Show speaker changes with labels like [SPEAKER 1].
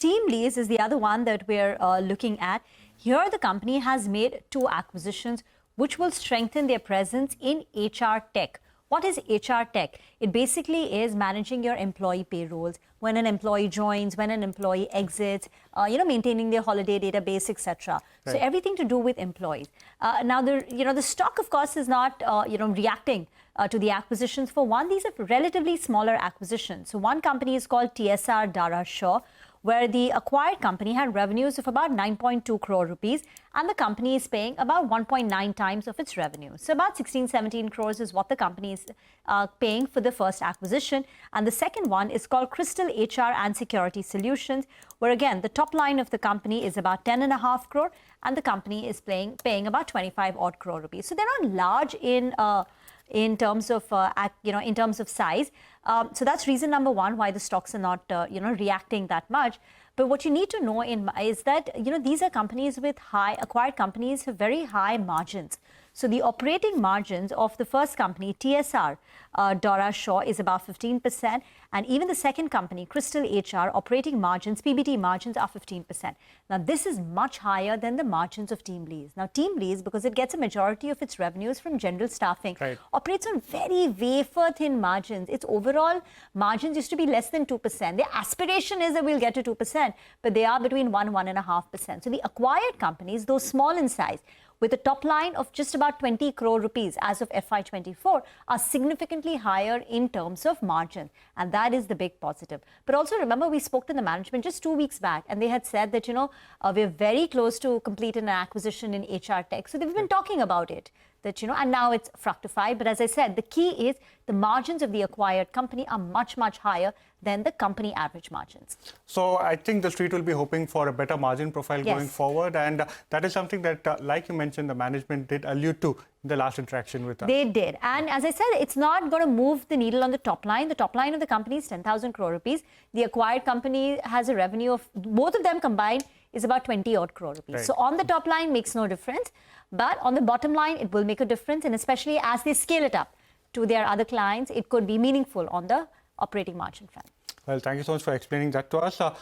[SPEAKER 1] TeamLease is the other one that we're looking at. Here, the company has made 2 acquisitions, which will strengthen their presence in HR tech. What is HR tech? It basically is managing your employee payrolls, when an employee joins, when an employee exits, maintaining their holiday database, etc. Right. So everything to do with employees. Now, the stock, of course, is not, reacting to the acquisitions. For one, these are relatively smaller acquisitions. So one company is called TSR Darashaw, where the acquired company had revenues of about 9.2 crore rupees, and the company is paying about 1.9 times of its revenue. So about 17 crores is what the company is paying for the first acquisition. And the second one is called Crystal HR and Security Solutions, where again, the top line of the company is about 10.5 crore, and the company is paying about 25 odd crore rupees. So they're not large in terms of size. So that's reason number one why the stocks are not reacting that much. But what you need to know is that these are companies with acquired companies have very high margins. So the operating margins of the first company, TSR Darashaw, is about 15%, and even the second company, Crystal HR, operating margins, PBT margins, are 15%. Now, this is much higher than the margins of TeamLease. Now, TeamLease, because it gets a majority of its revenues from general staffing, right, operates on very wafer-thin margins. Its overall margins used to be less than 2%. Their aspiration is that we'll get to 2%, but they are between 1.5%. So the acquired companies, though small in size, with a top line of just about 20 crore rupees as of FY24, are significantly higher in terms of margin. And that is the big positive. But also remember, we spoke to the management just 2 weeks back, and they had said that, we're very close to completing an acquisition in HR tech. So they've been talking about it, that, and now it's fructified. But as I said, the key is the margins of the acquired company are much, much higher than the company average margins. So
[SPEAKER 2] I think the street will be hoping for a better margin profile going forward. And that is something that, like you mentioned, the management did allude to in the last interaction with us.
[SPEAKER 1] They did. And as I said, it's not going to move the needle on the top line. The top line of the company is 10,000 crore rupees. The acquired company has a revenue of, both of them combined, is about 20 odd crore rupees. Right. So on the top line makes no difference, but on the bottom line, it will make a difference. And especially as they scale it up to their other clients, it could be meaningful on the operating margin front.
[SPEAKER 2] Well, thank you so much for explaining that to us. Well.